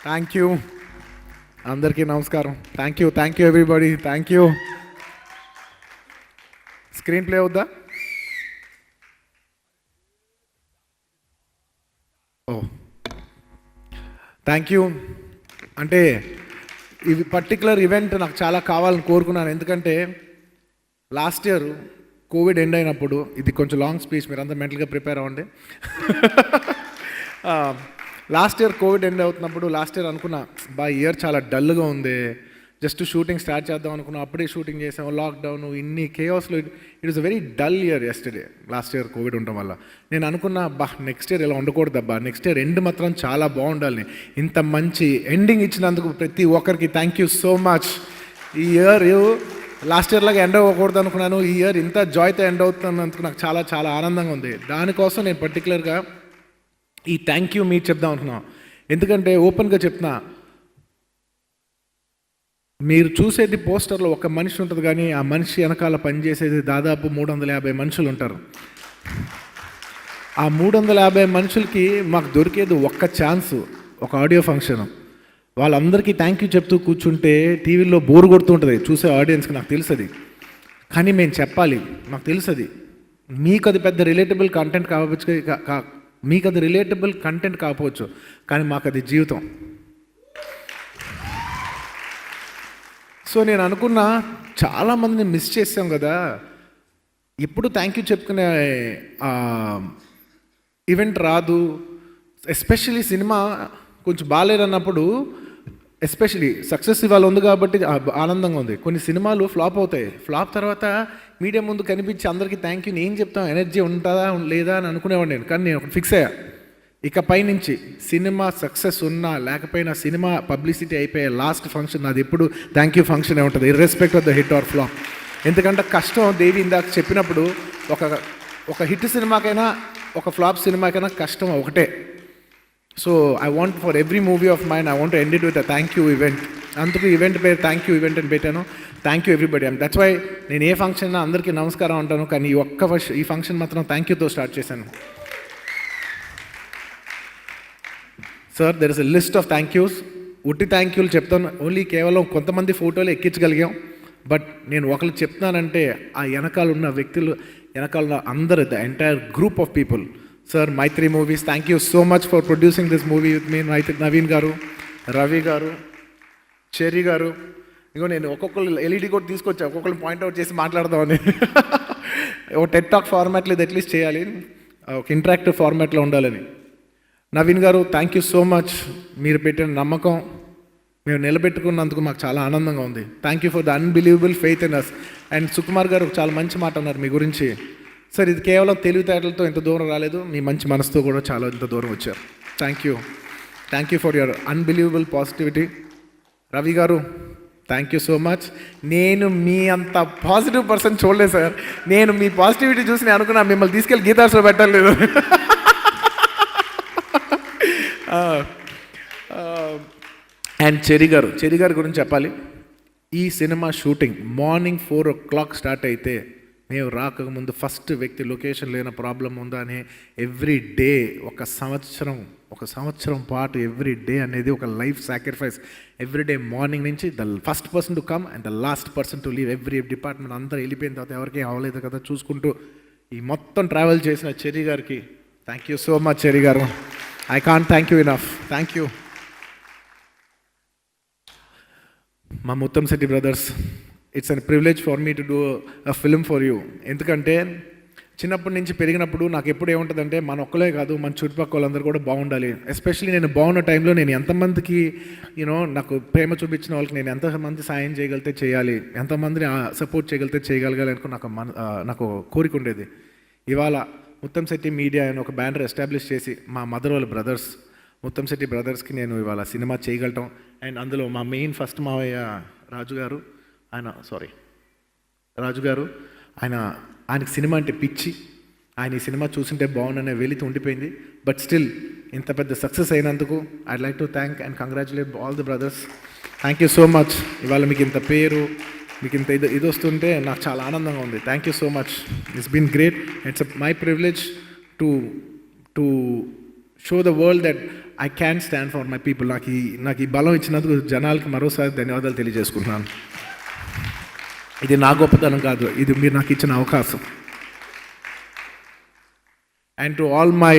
Thank you అందరికీ నమస్కారం. Thank you everybody. Thank you. Screen play అవుద్దా? Oh thank you. అంటే ఇది పర్టికులర్ ఈవెంట్ నాకు చాలా కావాలని కోరుకున్నాను. ఎందుకంటే లాస్ట్ ఇయర్ కోవిడ్ ఎండ్ అయినప్పుడు, ఇది కొంచెం లాంగ్ స్పీచ్, మీరు అంతా మెంటల్గా ప్రిపేర్ అవ్వండి. లాస్ట్ ఇయర్ కోవిడ్ ఎండ్ అవుతున్నప్పుడు లాస్ట్ ఇయర్ అనుకున్నా, ఇయర్ చాలా డల్గా ఉంది, జస్ట్ షూటింగ్ స్టార్ట్ చేద్దాం అనుకున్నాం. అప్పుడే షూటింగ్ చేసాము, లాక్డౌన్, ఇన్ని కేయాస్లో. It is a very dull year yesterday, last year covid ఉండటం వల్ల. నేను అనుకున్నా, నెక్స్ట్ ఇయర్ ఇలా ఉండకూడదబ్బా, నెక్స్ట్ ఇయర్ ఎండ్ మాత్రం చాలా బాగుండాలి. ఇంత మంచి ఎండింగ్ ఇచ్చినందుకు ప్రతి ఒక్కరికి థ్యాంక్ యూ సో మచ్. ఈ ఇయర్ లాస్ట్ ఇయర్ లాగా ఎండ్ అవ్వకూడదు అనుకున్నాను, ఈ ఇయర్ ఇంత జాయ్తో ఎండ్ అవుతున్నందుకు నాకు చాలా చాలా ఆనందంగా ఉంది. దానికోసం నేను పర్టికులర్గా ఈ థ్యాంక్ యూ మీట్ చెప్దాం అనుకున్నాను. ఎందుకంటే ఓపెన్గా చెప్తున్నా, మీరు చూసేది పోస్టర్లో ఒక మనిషి ఉంటుంది, కానీ ఆ మనిషి వెనకాల పనిచేసేది దాదాపు 350 మనుషులు ఉంటారు. ఆ 350 మనుషులకి మాకు దొరికేది ఒక్క ఛాన్సు, ఒక ఆడియో ఫంక్షన్. వాళ్ళందరికీ థ్యాంక్ యూ చెప్తూ కూర్చుంటే టీవీలో బోర్ కొడుతూ ఉంటుంది చూసే ఆడియన్స్కి, నాకు తెలుసది. కానీ మేము చెప్పాలి, నాకు తెలుసది. మీకు అది పెద్ద రిలేటబుల్ కంటెంట్ కాకపోవచ్చు, కానీ మాకు అది జీవితం. సో నేను అనుకున్నా, చాలామందిని మిస్ చేసాం కదా, ఎప్పుడు థ్యాంక్ యూ చెప్పుకునే ఈవెంట్ రాదు. ఎస్పెషలీ సినిమా కొంచెం బాగాలేదన్నప్పుడు, ఎస్పెషలీ సక్సెస్ ఇవాళ ఉంది కాబట్టి ఆనందంగా ఉంది. కొన్ని సినిమాలు ఫ్లాప్ అవుతాయి, ఫ్లాప్ తర్వాత మీడియా ముందు కనిపించి అందరికీ థ్యాంక్ యూ ఏం చెప్తాం, ఎనర్జీ ఉంటుందా లేదా అని అనుకునేవాడు నేను. కానీ నేను ఫిక్స్ అయ్యా, ఇకపై నుంచి సినిమా సక్సెస్ ఉన్నా లేకపోయినా, సినిమా పబ్లిసిటీ అయిపోయే లాస్ట్ ఫంక్షన్ అది ఎప్పుడు థ్యాంక్ యూ ఫంక్షన్ ఉంటుంది, irrespective of the hit or flop. ఎందుకంటే కష్టం, దేవి ఇందాక చెప్పినప్పుడు, ఒక హిట్ సినిమాకైనా ఒక ఫ్లాప్ సినిమాకైనా కష్టం ఒకటే. So I want for every movie of mind, I want to end it with a thank you event. అందుకు ఈవెంట్ పేరు థ్యాంక్ యూ ఈవెంట్ అని పెట్టాను. Thank you everybody. That's why నేను ఏ ఫంక్షన్ అందరికీ నమస్కారం అంటాను, కానీ ఈ ఫంక్షన్ మాత్రం థ్యాంక్ యూతో స్టార్ట్ చేశాను. Sir, there is a list of thank use. ఉట్టి థ్యాంక్ యూలు చెప్తాను, ఓన్లీ కేవలం కొంతమంది ఫోటోలు ఎక్కించగలిగాం. బట్ నేను ఒకరు చెప్తున్నానంటే ఆ వెనకాల ఉన్న వ్యక్తులు, వెనకాల ఉన్న అందరు, the entire group of people. Sir, Mythri movies, thank you so much for producing this movie with me. Naveen garu, Ravi గారు, చెర్రీ గారు. ఇగో నేను ఒక్కొక్కరు ఎల్ఈడి కూడా తీసుకొచ్చా, ఒక్కొక్కరు పాయింట్అవుట్ చేసి మాట్లాడదామని. ఒక టెడ్ టాక్ ఫార్మాట్లో ఇది అట్లీస్ట్ చేయాలి, ఒక ఇంటరాక్టివ్ ఫార్మాట్లో ఉండాలని. నవీన్ గారు, థ్యాంక్ యూ సో మచ్. మీరు పెట్టిన నమ్మకం మేము నిలబెట్టుకున్నందుకు మాకు చాలా ఆనందంగా ఉంది. Thank you for the unbelievable faith in us. And Sukumar garu చాలా మంచి మాట అన్నారు మీ గురించి. సార్, ఇది కేవలం తెలివితేటలతో ఇంత దూరం రాలేదు, మీ మంచి మనసుతో కూడా చాలా ఇంత దూరం వచ్చారు. Thank you for your unbelievable positivity. Ravi గారు, థ్యాంక్ యూ సో మచ్. నేను మీ అంత పాజిటివ్ పర్సన్ చూడలేదు సార్. నేను మీ పాజిటివిటీ చూసి నేను అనుకున్నా మిమ్మల్ని తీసుకెళ్ళి గీతార్స్లో పెట్టలేదు. అండ్ చెర్రీ గారి గురించి చెప్పాలి. ఈ cinema shooting morning 4 o'clock start అయితే, మేము రాకముందు ఫస్ట్ వ్యక్తి లొకేషన్ లేని ప్రాబ్లం ఉందా అని ఎవ్రీ డే ఒక సంవత్సరం పాటు ఎవ్రీ డే అనేది ఒక life sacrifice. Every day morning నుంచి the first person to come and the last person to leave. Every department అందరూ వెళ్ళిపోయిన తర్వాత ఎవరికీ అవ్వలేదు కదా చూసుకుంటూ ఈ మొత్తం ట్రావెల్ చేసిన చెర్రీ గారికి thank you so much. Cherry garu, I can't thank you enough. Thank you. మా Muttamsetti brothers, it's an privilege for me to do a film for you. ఎందుకంటే చిన్నప్పటి నుంచి పెరిగినప్పుడు నాకు ఎప్పుడు ఏముంటుందంటే, మన ఒక్కలే కాదు, మన చుట్టుపక్కల వాళ్ళందరూ కూడా బాగుండాలి. ఎస్పెషల్లీ నేను బాగున్న టైంలో నేను ఎంతమందికి నాకు ప్రేమ చూపించిన వాళ్ళకి నేను ఎంతమంది సాయం చేయగలిగితే చేయాలి, ఎంతమందిని సపోర్ట్ చేయగలిగితే చేయగలగాలి అనుకో నాకు కోరిక ఉండేది. ఇవాళ ముత్తంశెట్టి మీడియా అని ఒక బ్యానర్ ఎస్టాబ్లిష్ చేసి మా మదర్ వాళ్ళ బ్రదర్స్ ముత్తంశెట్టి బ్రదర్స్కి నేను ఇవాళ సినిమా చేయగలటం. అండ్ అందులో మా మెయిన్ ఫస్ట్ మావయ్య రాజు గారు, ఆయనకి సినిమా అంటే పిచ్చి. ఆయన ఈ సినిమా చూస్తుంటే బాగుందనే వెలితి ఉండిపోయింది. బట్ స్టిల్ ఇంత పెద్ద సక్సెస్ అయినందుకు I'd like to thank and congratulate all the brothers. Thank you so much. ఇవాళ మీకు ఇంత పేరు, మీకు ఇంత ఇది వస్తుంటే నాకు చాలా ఆనందంగా ఉంది. Thank you so much. It's been great. It's my privilege to show the world that I can stand for my people. నాకు ఈ బలం ఇచ్చినందుకు జనాలకి మరోసారి ధన్యవాదాలు తెలియజేసుకుంటున్నాను. ఇది నా గొప్పతనం కాదు, ఇది మీరు నాకు ఇచ్చిన అవకాశం. And to all my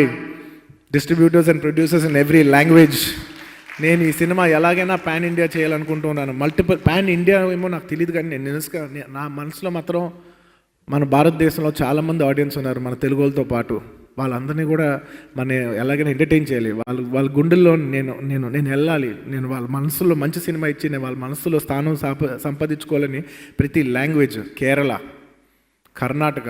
distributors and producers in every language, నేను ఈ సినిమా ఎలాగైనా పాన్ ఇండియా చేయాలనుకుంటున్నాను. మల్టిపుల్ పాన్ ఇండియా ఏమో నాకు తెలియదు, కానీ నా మనసులో మాత్రం మన భారతదేశంలో చాలామంది ఆడియన్స్ ఉన్నారు మన తెలుగు వాళ్ళతో పాటు. వాళ్ళందరినీ కూడా మనం ఎలాగైనా ఎంటర్టైన్ చేయాలి. వాళ్ళ గుండెల్లో నేను వెళ్ళాలి. నేను వాళ్ళ మనసులో మంచి సినిమా ఇచ్చి నేను వాళ్ళ మనసులో స్థానం సంపాదించుకోవాలని ప్రతి language, Kerala, Karnataka,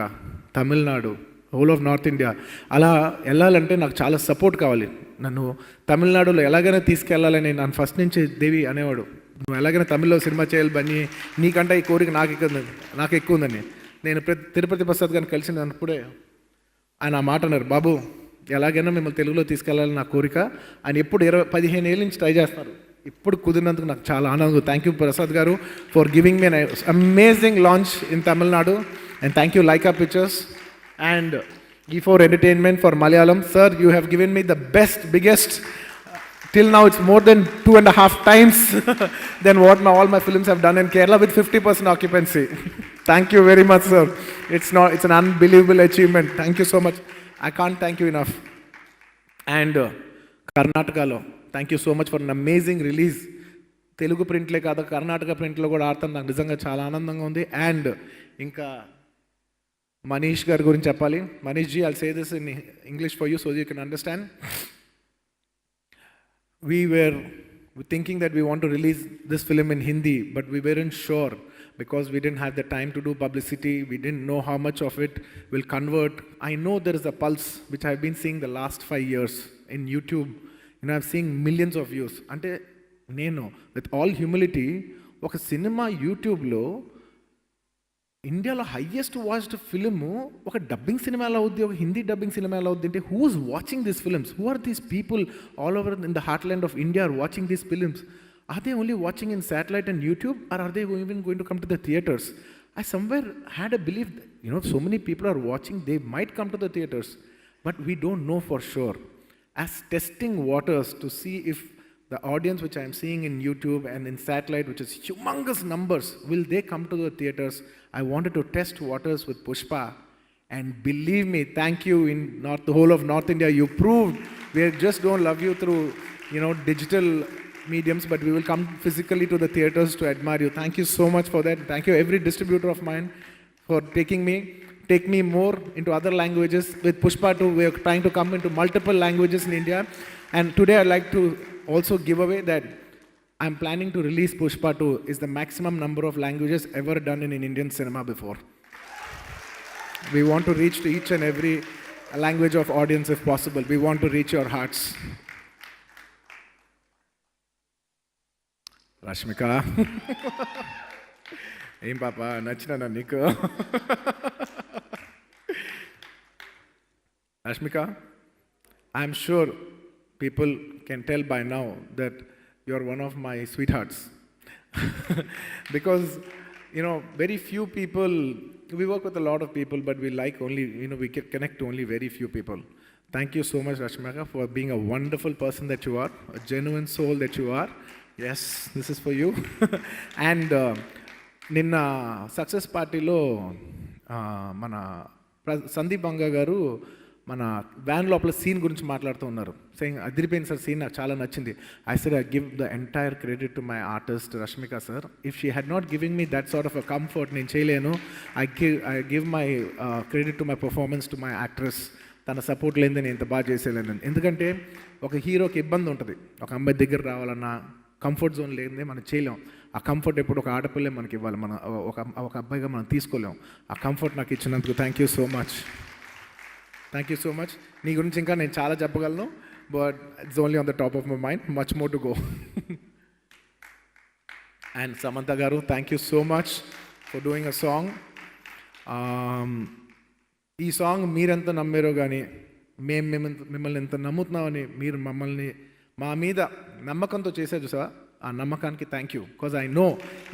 Tamil Nadu, whole of north India అలా వెళ్ళాలంటే నాకు చాలా సపోర్ట్ కావాలి. నన్ను తమిళనాడులో ఎలాగైనా తీసుకెళ్ళాలని నన్ను ఫస్ట్ నుంచి దేవి అనేవాడు, నువ్వు ఎలాగైనా తమిళ్లో సినిమా చేయాలి బన్నీ, నీకంటే ఈ కోరిక నాకు ఎక్కువ ఉందని. నేను తిరుపతి ప్రసాద్ గారిని కలిసినప్పుడే ఆయన ఆ మాట అన్నారు, బాబు ఎలాగైనా మిమ్మల్ని తెలుగులో తీసుకెళ్ళాలని నా కోరిక. ఆయన ఎప్పుడు 15 ఏళ్ళ నుంచి ట్రై చేస్తున్నారు. ఇప్పుడు కుదిరినందుకు నాకు చాలా ఆనందం. Thank you Prasad garu for giving me an amazing launch in Tamil Nadu. And thank you Lyca Pictures and E4 Entertainment for Malayalam. Sir, you have given me the biggest, till now it's more than 2.5 times than what all my films have done in Kerala with 50% occupancy. Thank you very much, sir. It's an unbelievable achievement. Thank you so much. I can't thank you enough. And Karnataka, thank you so much for an amazing release. Telugu print le kada Karnataka print lo kuda aartam నాకు నిజంగా చాలా ఆనందంగా ఉంది. And ఇంకా మనీష్ గారి గురించి చెప్పాలి. Manish ji, I'll say this in English for you so you can understand. We were thinking that we want to release this film in Hindi, but we weren't sure because we didn't have the time to do publicity. We didn't know how much of it will convert. I know there is a pulse which I've been seeing the last 5 years in YouTube. I've seen millions of views. Ante nenu with all humility oka cinema YouTube lo ఇండియాలో highest watched film ఒక dubbing cinema ఎలా అవుద్ది, ఒక Hindi dubbing cinema ఎలా అవుద్ది అంటే who is watching these films? Who are these people all over in the heartland of India are watching these films? Are they only watching in satellite and YouTube or or they even going to come to the theatres? I somewhere had a believe so many people are watching, they might come to the theatres, but we don't know for sure. As testing waters to see if the audience which I am seeing in YouTube and in satellite, which is humongous numbers, will they come to the theaters? I wanted to test waters with Pushpa, and believe me, thank you in the whole of North India. You proved we just don't love you through digital mediums, but we will come physically to the theaters to admire you. Thank you so much for that. Thank you every distributor of mine for take me more into other languages. With Pushpa 2, we are trying to come into multiple languages in India. And today I'd like to also give away that I'm planning to release Pushpa 2 is the maximum number of languages ever done in Indian cinema before. We want to reach to each and every language of audience if possible. We want to reach your hearts. Rashmika. Hey papa, nachina na niku. Rashmika, I'm sure people can tell by now that you're one of my sweethearts. Because, very few people, we work with a lot of people, but we like only, we can connect to only very few people. Thank you so much, Rashmika, for being a wonderful person that you are, a genuine soul that you are. Yes, this is for you. And, Ninna success party lo, mana Sandeep Banga garu, మన van లోపల scene గురించి మాట్లాడుతూ ఉన్నారు. Saying అదిరిపోయింది sir scene, నాకు చాలా నచ్చింది. I said I give the entire credit to my artist Rashmika sir. If she had not giving me that sort of a comfort, నేను చేయలేను. I give my credit to my performance to my actress. తన support లేనిదే నేను ఇంత బాగా చేసేలేను. ఎందుకంటే ఒక హీరోకి ఇబ్బంది ఉంటుంది, ఒక అమ్మాయి దగ్గర రావాలన్నా కంఫర్ట్ జోన్ లేనిదే మనం చేయలేం. ఆ కంఫర్ట్ ఎప్పుడు ఒక ఆడపిల్లే మనకి ఇవ్వాలి, మనం ఒక అబ్బాయిగా మనం తీసుకోలేం. ఆ కంఫర్ట్ నాకు ఇచ్చినందుకు thank you so much. Thank you so much. నీ గురించి ఇంకా నేను చాలా చెప్పగలను, but it's only on the top of my mind, much more to go. And Samantha garu, thank you so much for doing a song. ఈ song మీరెంత నమ్మారో కానీ మేము మిమ్మల్ని ఎంత నమ్ముతున్నామని మీరు మమ్మల్ని మా మీద నమ్మకంతో చేశారు చూసా, ఆ నమ్మకానికి thank you. Because I know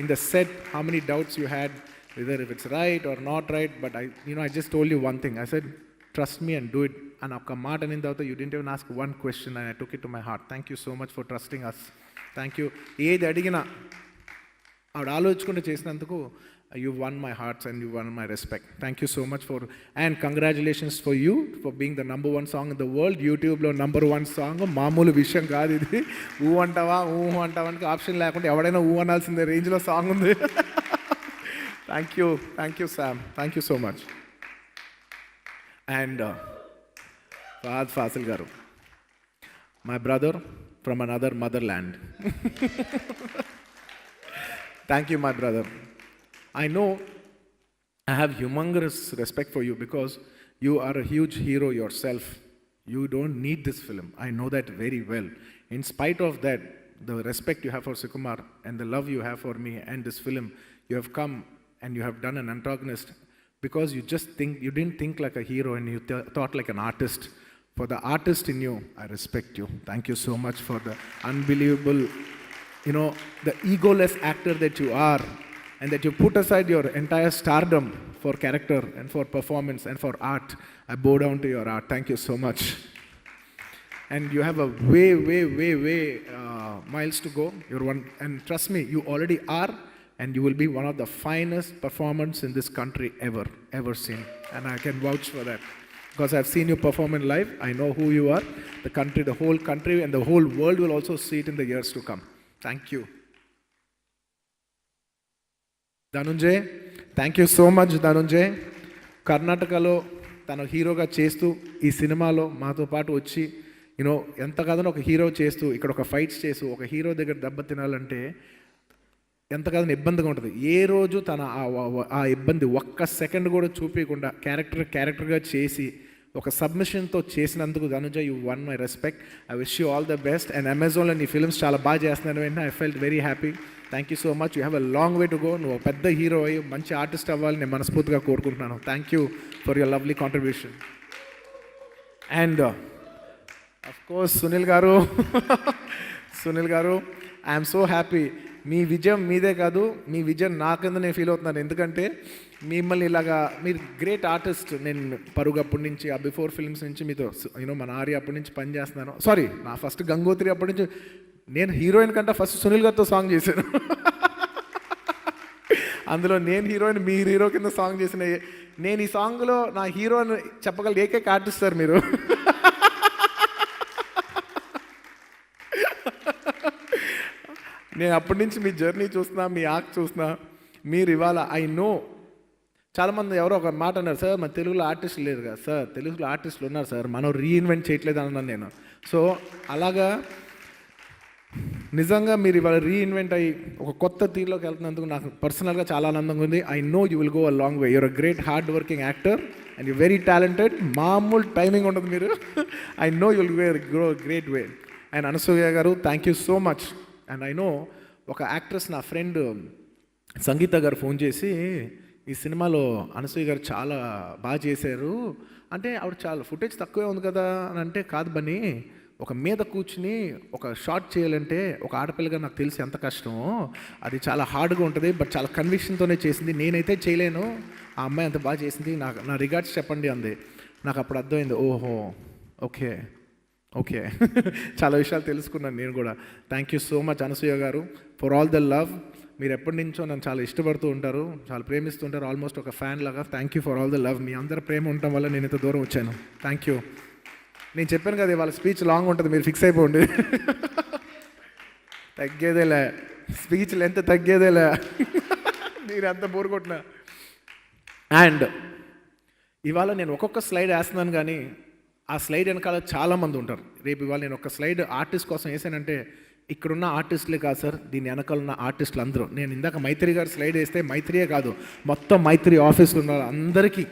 in the set how many doubts you had, whether if it's right or not right, but I just told you one thing. I said, trust me and do it. అని ఒక్క మాట అయిన తర్వాత you didn't even ask one question and I took it to my heart. Thank you so much for trusting us. Thank you. ఏది అడిగినా ఆవిడ ఆలోచించుకుంటూ చేసినందుకు you won my hearts and you won my respect. Thank you so much for, and congratulations for you for being the number one song in the world. YouTube lo number one song మామూలు విషయం కాదు ఇది. ఊ అంటావా అంటే option లేకుండా ఎవడైనా ఊ అనాల్సిందే రేంజ్లో సాంగ్ ఉంది. Thank you Sam, thank you so much. And Fahadh Faasil garu, my brother from another motherland. Thank you, my brother. I know I have humongous respect for you because you are a huge hero yourself. You don't need this film. I know that very well. In spite of that, the respect you have for Sukumar and the love you have for me and this film, you have come and you have done an antagonist because you didn't think like a hero and you thought like an artist. For the artist in you, I respect you. Thank you so much for the unbelievable, the egoless actor that you are. And that you put aside your entire stardom for character and for performance and for art. I bow down to your art. Thank you so much. And you have a way miles to go. You're one, and trust me, you already are, and you will be one of the finest performers in this country ever seen. And I can vouch for that because I've seen you perform in live. I know who you are. The whole country, and the whole world will also see it in the years to come. Thank you. Dhananjay, thank you so much Dhananjay. కర్ణాటకలో తను హీరోగా చేస్తూ ఈ సినిమాలో మాతో పాటు వచ్చి ఎంత కాదని ఒక హీరో చేస్తూ ఇక్కడ ఒక ఫైట్స్ చేస్తూ ఒక హీరో దగ్గర దెబ్బ తినాలంటే ఎంత కాదని ఇబ్బందిగా ఉంటుంది. ఏ రోజు తన ఆ ఇబ్బంది ఒక్క సెకండ్ కూడా చూపించకుండా క్యారెక్టర్గా చేసి ఒక సబ్మిషన్తో చేసినందుకు Dhananjay, you won my respect. I wish you all the best. And అమెజాన్లో నీ ఫిల్మ్స్ చాలా బాగా చేస్తున్నాను వెంటనే I felt very happy. Thank you so much. You have a long way to go. నువ్వు పెద్ద హీరో అయ్యి మంచి ఆర్టిస్ట్ అవ్వాలని నేను మనస్ఫూర్తిగా కోరుకుంటున్నాను. Thank you for your lovely contribution. And of course Sunil గారు, ఐఎమ్ సో హ్యాపీ. మీ విజయం మీదే కాదు, మీ విజయం నా కింద నేను ఫీల్ అవుతున్నాను. ఎందుకంటే మిమ్మల్ని ఇలాగా మీరు గ్రేట్ ఆర్టిస్ట్. నేను పరుగు అప్పటి నుంచి ఆ బిఫోర్ ఫిల్మ్స్ నుంచి మీతో మన ఆర్య అప్పటి నుంచి పనిచేస్తున్నాను. సారీ, నా ఫస్ట్ గంగోత్రి అప్పటి నుంచి. నేను హీరోయిన్ కంటే ఫస్ట్ సునీల్ గారితో సాంగ్ చేశాను. అందులో నేను హీరోయిన్, మీరు హీరో కింద సాంగ్ చేసిన. నేను ఈ సాంగ్లో నా హీరో అని చెప్పగల ఏకైక ఆర్టిస్ట్ సార్ మీరు. నేను అప్పటి నుంచి మీ జర్నీ చూస్తున్నా, మీ యాక్ట్ చూస్తున్నా. మీరు ఇవాళ ఐ నో చాలామంది ఎవరో ఒక మాట అన్నారు, సార్ మన తెలుగులో ఆర్టిస్టులు లేరు కదా సార్. తెలుగులో ఆర్టిస్టులు ఉన్నారు సార్, మనం రీఇన్వెంట్ చేయట్లేదు అన్నాను నేను. సో అలాగా నిజంగా మీరు ఇవాళ రీఇన్వెంట్ అయ్యి ఒక కొత్త తీరులోకి వెళ్తున్నందుకు నాకు పర్సనల్గా చాలా ఆనందంగా ఉంది. I know you will go a long way. You're a great hard working actor and you very talented. మామూలు టైమింగ్ ఉండదు మీరు. I know you will grow great way. And Anasuya garu, thank you so much. And I know ఒక actress, నా friend Sangeetha garu phone చేసి, ఈ సినిమాలో అనసూయ గారు చాలా బాగా చేశారు అంటే, ఆవిడ చాలా ఫుటేజ్ తక్కువే ఉంది కదా అని అంటే, కాదు బన్నీ, ఒక మీద కూర్చుని ఒక షార్ట్ చేయాలంటే ఒక ఆడపిల్లగా నాకు తెలిసి ఎంత కష్టమో, అది చాలా హార్డ్గా ఉంటుంది. బట్ చాలా కన్విక్షన్తోనే చేసింది. నేనైతే చేయలేను, ఆ అమ్మాయి అంత బాగా చేసింది, నా రిగార్డ్స్ చెప్పండి అంది. నాకు అప్పుడు అర్థమైంది, ఓహో ఓకే చాలా విషయాలు తెలుసుకున్నాను నేను కూడా. Thank you so much Anasuya గారు ఫర్ ఆల్ ద లవ్. మీరు ఎప్పటి నుంచో నన్ను చాలా ఇష్టపడుతూ ఉంటారు, చాలా ప్రేమిస్తుంటారు, ఆల్మోస్ట్ ఒక ఫ్యాన్ లాగా. Thank you for all the love. మీ అందరి ప్రేమ ఉండటం వల్ల నేను ఇంత దూరం వచ్చాను. Thank you. నేను చెప్పాను కదా వాళ్ళ స్పీచ్ లాంగ్ ఉంటుంది, మీరు ఫిక్స్ అయిపోండి. తగ్గేదేలే స్పీచ్ లెంత్, తగ్గేదేలే. మీరు అంత బోర్ కొట్టిన. అండ్ ఇవాళ నేను ఒక్కొక్క స్లైడ్ వేస్తున్నాను, కానీ ఆ స్లైడ్ వెనకాల చాలామంది ఉంటారు. రేపు ఇవాళ నేను ఒక స్లైడ్ ఆర్టిస్ట్ కోసం వేసానంటే, ఇక్కడున్న ఆర్టిస్టులే కాదు సార్, దీని వెనకాల ఉన్న ఆర్టిస్టులు అందరూ. నేను ఇందాక మైత్రి గారు స్లైడ్ వేస్తే, మైత్రియే కాదు మొత్తం మైత్రి ఆఫీస్లో ఉన్న అందరికీ,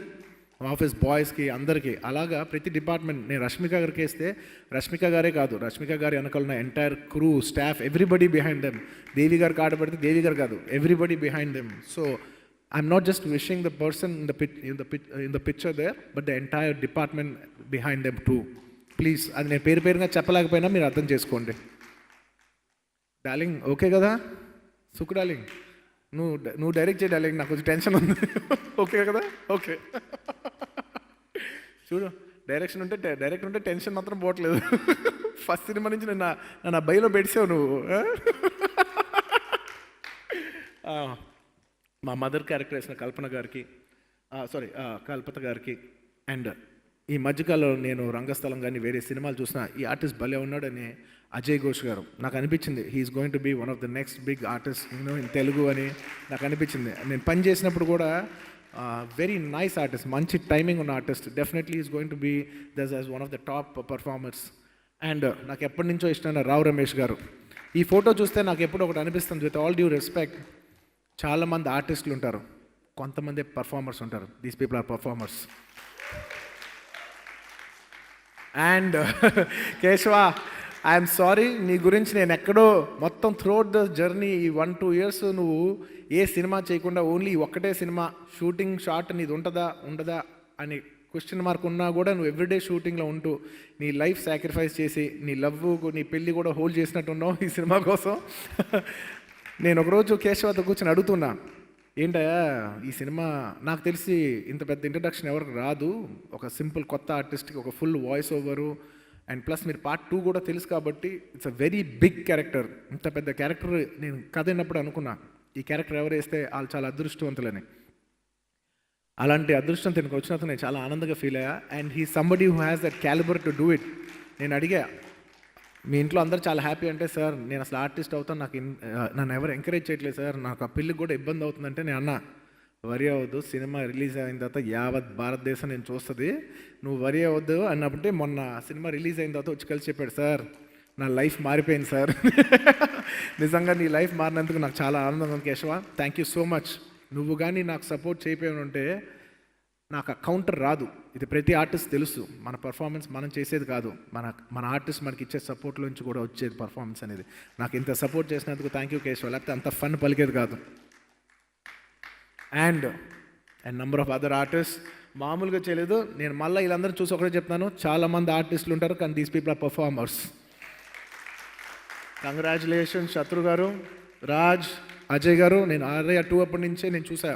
ఆఫీస్ బాయ్స్కి అందరికీ, అలాగా ప్రతి డిపార్ట్మెంట్. నేను రష్మిక గారికి వేస్తే రష్మిక గారే కాదు, రష్మిక గారి వెనకాల ఉన్న entire crew, staff, everybody behind them. Devi గారికి ఆట పెడితే దేవి గారు కాదు, everybody behind them. So I'm not just wishing the person in the picture there, but the entire department behind them too. Please, అది నేను పేరుగా చెప్పలేకపోయినా మీరు అర్థం చేసుకోండి. డార్లింగ్ ఓకే కదా? సుకు డార్లింగ్, నువ్వు డైరెక్ట్ చేయి డార్లింగ్, నాకు కొంచెం టెన్షన్ ఉంది. ఓకే కదా? ఓకే. చూడు డైరెక్టర్ ఉంటే టెన్షన్ మాత్రం పోవట్లేదు. ఫస్ట్ సినిమా నుంచి నన్ను ఆ బయలో పెట్టావు నువ్వు. మా మదర్ క్యారెక్టర్ వేసిన కల్పన గారికి, కల్పత గారికి, అండ్ ఈ మధ్యకాలంలో నేను రంగస్థలం కానీ వేరే సినిమాలు చూసిన ఈ ఆర్టిస్ట్ భలే ఉన్నాడని అజయ్ ఘోష్ గారు, నాకు అనిపించింది he's going to be one of the next big artist in Telugu అని నాకు అనిపించింది. నేను పని చేసినప్పుడు కూడా వెరీ నైస్ ఆర్టిస్ట్, మంచి టైమింగ్ ఉన్న ఆర్టిస్ట్, definitely is going to be thus as one of the top performers. And నాకు ఎప్పటి నుంచో ఇష్టమైన రావు రమేష్ గారు. ఈ ఫోటో చూస్తే నాకు ఎప్పుడు ఒకటి అనిపిస్తుంది, విత్ ఆల్ డ్యూ రెస్పెక్ట్, చాలామంది ఆర్టిస్టులు ఉంటారు, కొంతమంది పర్ఫార్మర్స్ ఉంటారు. These people are performers. And Keshava, I'm sorry, నీ గురించి నేను ఎక్కడో మొత్తం త్రూఅవుట్ ద జర్నీ ఈ 1-2 years నువ్వు ఏ సినిమా చేయకుండా ఓన్లీ ఒక్కటే సినిమా షూటింగ్ షాట్ నీది ఉండదా అని క్వశ్చన్ మార్క్ ఉన్నా కూడా నువ్వు ఎవ్రీడే షూటింగ్లో ఉంటూ నీ లైఫ్ సాక్రిఫైస్ చేసి నీ లవ్, నీ పెళ్ళి కూడా హోల్డ్ చేసినట్టున్నావు ఈ సినిమా కోసం. నేను ఒకరోజు కేశవతో కూర్చొని అడుగుతున్నా, ఏంటయ్యా ఈ సినిమా నాకు తెలిసి ఇంత పెద్ద ఇంట్రడక్షన్ ఎవరికి రాదు, ఒక సింపుల్ కొత్త ఆర్టిస్ట్కి ఒక full voice over, and plus మీరు పార్ట్ 2 కూడా తెలుసు కాబట్టి it's a very big character. ఇంత పెద్ద క్యారెక్టర్ నేను కథ విన్నప్పుడు అనుకున్నా, ఈ క్యారెక్టర్ ఎవరు వేస్తే వాళ్ళు చాలా అదృష్టవంతులని. అలాంటి అదృష్టం తనకు వచ్చినందుకు నేను చాలా ఆనందంగా ఫీల్ అయ్యా. And he somebody who has that calibre to do it. నేను అడిగా, మీ ఇంట్లో అందరూ చాలా హ్యాపీ అంటే, సార్ నేను అసలు ఆర్టిస్ట్ అవుతాను, నన్ను ఎవరు ఎంకరేజ్ చేయట్లేదు సార్, నాకు ఆ పెళ్ళికి కూడా ఇబ్బంది అవుతుందంటే నేను అన్నా, వరి అవ్వద్దు, సినిమా రిలీజ్ అయిన తర్వాత యావత్ భారతదేశం నేను చూస్తుంది, నువ్వు వరి అవ్వద్దు అన్నప్పుడే మొన్న సినిమా రిలీజ్ అయిన తర్వాత వచ్చి కలిసి చెప్పాడు, సార్ నా లైఫ్ మారిపోయింది సార్. నిజంగా నీ లైఫ్ మారినందుకు నాకు చాలా ఆనందంగా ఉంది Keshava, thank you so much. నువ్వు కానీ నాకు సపోర్ట్ చేయకపోయి ఉంటే నాకు ఆ కౌంటర్ రాదు. ఇది ప్రతి ఆర్టిస్ట్ తెలుసు, మన పర్ఫార్మెన్స్ మనం చేసేది కాదు, మన ఆర్టిస్ట్ మనకి ఇచ్చే సపోర్ట్లోంచి కూడా వచ్చేది పర్ఫార్మెన్స్ అనేది. నాకు ఇంత సపోర్ట్ చేసినందుకు థ్యాంక్ యూ కేశవ, లేకపోతే అంత ఫన్ పలికేది కాదు. And number of other artist మామూలుగా చేయలేదు. నేను మళ్ళీ వీళ్ళందరూ చూసి ఒకటే చెప్తాను, చాలామంది ఆర్టిస్టులు ఉంటారు కానీ these people are performers. Congratulations Shatru గారు, రాజ్, అజయ్ గారు. నేను ఆర్య 2 అప్పటి నుంచే నేను చూసా,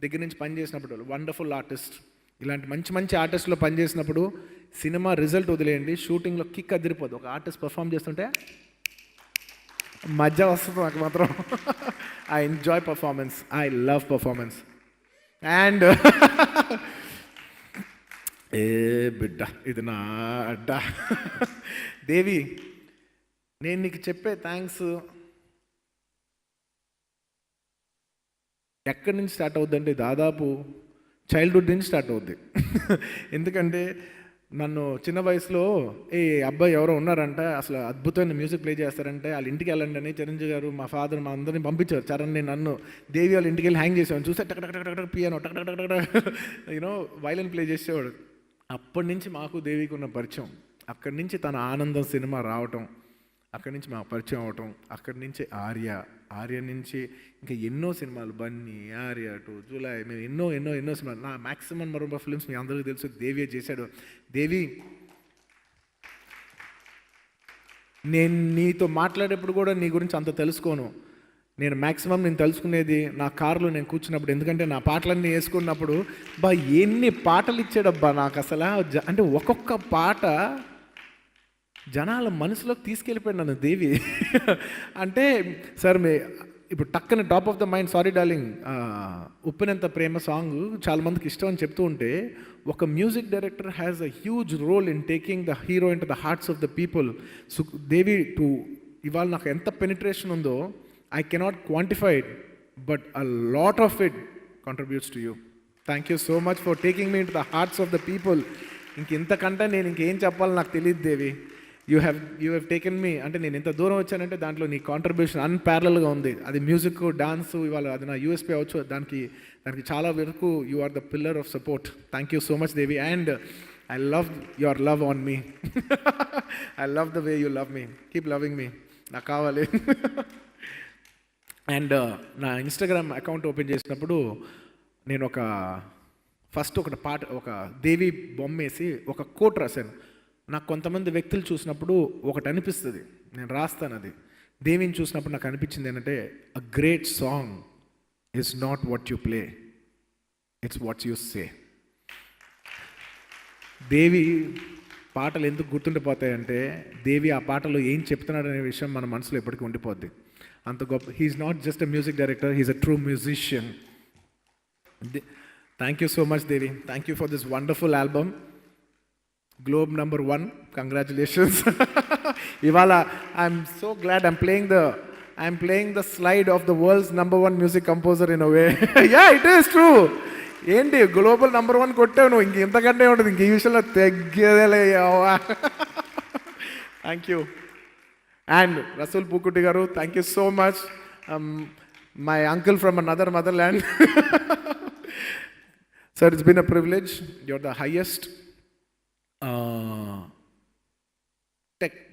దగ్గర నుంచి పనిచేసినప్పుడు వండర్ఫుల్ ఆర్టిస్ట్. ఇలాంటి మంచి మంచి ఆర్టిస్ట్లో పనిచేసినప్పుడు సినిమా రిజల్ట్ వదిలేయండి, షూటింగ్లో కిక్ అదిరిపోదు. ఒక ఆర్టిస్ట్ పర్ఫామ్ చేస్తుంటే మజా వస్తుంది నాకు మాత్రం. I enjoy performance, I love performance. And ఏ బిడ్డ ఇది నా అడ్డ దేవి, నేను నీకు చెప్పే థ్యాంక్స్ ఎక్కడి నుంచి స్టార్ట్ అవుద్దంటే దాదాపు చైల్డ్హుడ్ నుంచి స్టార్ట్ అవుద్ది. ఎందుకంటే నన్ను చిన్న వయసులో ఏ అబ్బాయి ఎవరో ఉన్నారంట, అసలు అద్భుతమైన మ్యూజిక్ ప్లే చేస్తారంటే వాళ్ళ ఇంటికి వెళ్ళండి అని చిరంజీవి గారు, మా ఫాదర్, మా అందరిని పంపించారు. చరణ్ని, నన్ను, దేవి వాళ్ళ ఇంటికి వెళ్ళి హ్యాంగ్ చేసేవాడు. చూస్తే టక్ టక్ టక్ టక్ పియానో టక్ టక్ టక్ టక్ యూనో వైలన్ ప్లే చేసేవాడు. అప్పటి నుంచి మాకు దేవికి ఉన్న పరిచయం, అక్కడి నుంచి తన ఆనందం సినిమా రావటం, అక్కడి నుంచి మా పరిచయం అవటం, అక్కడి నుంచి ఆర్య నుంచి ఇంకా ఎన్నో సినిమాలు, బన్నీ, ఆర్య 2, జూలై, మేము ఎన్నో సినిమాలు. నా మ్యాక్సిమం నెంబర్ ఆఫ్ ఫిల్మ్స్ మీ అందరికీ తెలుసు, దేవియే చేశాడు. దేవి, నేను నీతో మాట్లాడేప్పుడు కూడా నీ గురించి అంత తెలుసుకోను. నేను మ్యాక్సిమం నేను తెలుసుకునేది నా కారులో నేను కూర్చున్నప్పుడు, ఎందుకంటే నా పాటలన్నీ వేసుకున్నప్పుడు ఎన్ని పాటలు ఇచ్చాడబ్బా నాకు అసలు. అంటే ఒక్కొక్క పాట జనాల మనసులోకి తీసుకెళ్ళిపోయాడు నన్ను దేవి. అంటే సార్ ఇప్పుడు టక్కన top of the mind, sorry darling, ఉప్పినంత ప్రేమ సాంగ్ చాలామందికి ఇష్టం అని చెప్తూ ఉంటే, ఒక music director has a huge role in taking the hero in to the hearts of the people. Devi ఇవాళ నాకు ఎంత పెనిట్రేషన్ ఉందో I cannot quantify it, but a lot of it contributes to you. Thank you so much for taking me in to the hearts of the people. ఇంతకంటే నేను ఇంకేం చెప్పాలో నాకు తెలియదు దేవి. యూ హ్యావ్ టేకెన్ మీ, అంటే నేను ఎంత దూరం వచ్చానంటే దాంట్లో నీ కాంట్రిబ్యూషన్ అన్పారలల్గా ఉంది. అది మ్యూజిక్, డాన్స్, ఇవాళ అది నా యూఎస్పీ అవచ్చు. దానికి చాలా వరకు you are the pillar of support. Thank you so much Devi. And I love your love on me. I love the way you love me. Keep loving me, నాకు కావాలి. అండ్ నా ఇన్స్టాగ్రామ్ అకౌంట్ ఓపెన్ చేసినప్పుడు నేను first ఒక దేవి బొమ్మ వేసి ఒక coat రాశాను. నాకు కొంతమంది వ్యక్తులు చూసినప్పుడు ఒకటి అనిపిస్తుంది, నేను రాస్తాను. అది దేవిని చూసినప్పుడు నాకు అనిపించింది ఏంటంటే, a great song is not what you play, it's what you say. Devi పాటలు ఎందుకు గుర్తుండిపోతాయంటే దేవి ఆ పాటలో ఏం చెప్తున్నాడు అనే విషయం మన మనసులో ఎప్పటికీ ఉండిపోద్ది. అంత గొప్ప. He's not just a music director, he's a true musician. Thank you so much Devi. Thank you for this wonderful album. Globe number 1. Congratulations. ఇవాళ I'm so glad I'm playing the slide of the world's number 1 music composer in a way. Yeah, it is true. ఏంటి global number 1 కొట్టావు నువ్వు, ఇంక ఇంతకంటే ఉంటుంది, ఇంక ఈ విషయంలో తగ్గేదేలే. Thank you. And Rasool Pookutty garu, thank you so much. My uncle from another mother land. Sir, it's been a privilege. You're the highest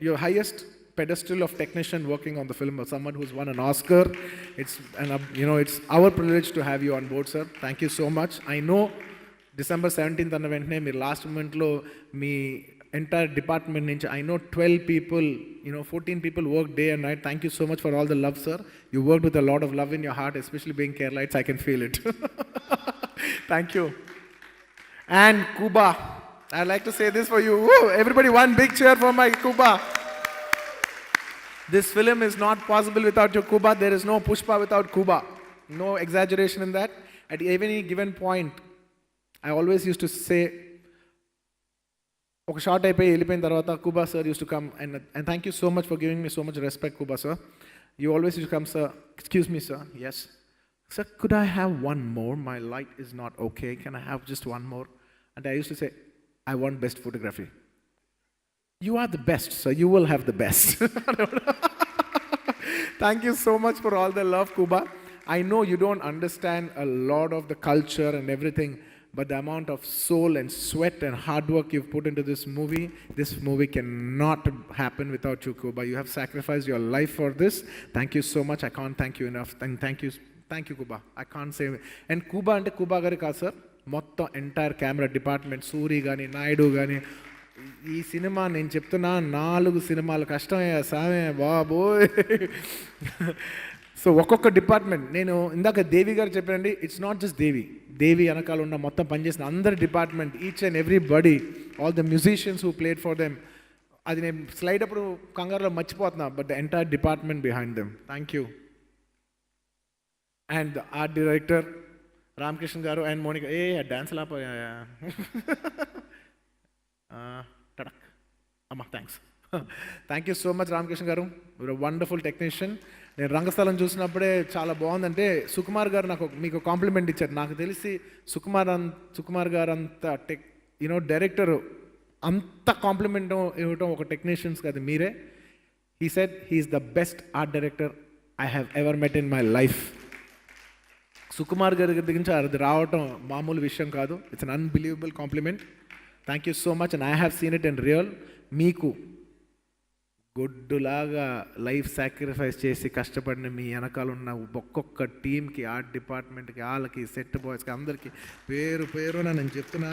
your highest pedestal of technician working on the film, or someone who's won an Oscar. It's our privilege to have you on board, sir. Thank you so much. I know December 17th అన్న వెంటనే మీరు last మూమెంట్లో మీ entire department నుంచి I know 12 people, 14 people work day and night. Thank you so much for all the love, sir. You worked with a lot of love in your heart, especially being Keralites. I can feel it. Thank you. And Kuba, I'd like to say this for you. Woo! Everybody, one big cheer for my Kuba. This film is not possible without your Kuba. There is no Pushpa without Kuba. No exaggeration in that. At any given point, I always used to say, ఒక short అయిపోయి వెళ్ళిపోయిన తర్వాత Kuba sir used to come and thank you so much for giving me so much respect, Kuba sir. You always used to come, sir. Excuse me, sir. Yes. Sir, could I have one more? My light is not okay. Can I have just one more? And I used to say, I want best photography. You are the best, so you will have the best. Thank you so much for all the love, Kuba. I know you don't understand a lot of the culture and everything, but the amount of soul and sweat and hard work you've put into this movie cannot happen without you, Kuba. You have sacrificed your life for this. Thank you so much. I can't thank you enough. And thank you, Kuba. I can't say. And Kuba ante Kuba garu kaadu, sir. మొత్తం entire camera department, Suri కానీ నాయుడు కానీ, ఈ cinema నేను చెప్తున్నా 4 సినిమాలు కష్టమయ్యా సామే బాబోయ్. So ఒక్కొక్క డిపార్ట్మెంట్, నేను ఇందాక దేవి గారు చెప్పానండి, ఇట్స్ నాట్ జస్ట్ దేవి వెనకాల ఉన్న మొత్తం పనిచేసిన అందరి department, each and everybody, all the musicians who played for them. అది నేను స్లైడ్ అప్పుడు కంగారులో మర్చిపోతున్నా, but the entire department behind them. Thank you. And art director Ramakrishna garu and Monika. Dance లాపోయా టడక్ అమ్మా. Thank you so much Ramakrishna garu. Your wonderful technician. నేను రంగస్థలం చూసినప్పుడే చాలా బాగుందంటే సుకుమార్ గారు మీకు కాంప్లిమెంట్ ఇచ్చారు. నాకు తెలిసి సుకుమార్ గారు అంత డైరెక్టర్ అంత కాంప్లిమెంట్ ఇవ్వటం ఒక టెక్నీషియన్స్ కాదు, మీరే. He said he's the best art director I have ever met in my life. Sukumar గారి దగ్గర నుంచి అది రావటం మామూలు విషయం కాదు. It's an unbelievable compliment. Thank you so much. And I have seen it in real. మీకు గొడ్డులాగా లైఫ్ సాక్రిఫైస్ చేసి కష్టపడిన మీ వెనకాల ఉన్న ఒక్కొక్క టీంకి, ఆర్ట్ డిపార్ట్మెంట్కి, వాళ్ళకి, సెట్ బాయ్స్కి, అందరికీ పేరున నేను చెప్తున్నా,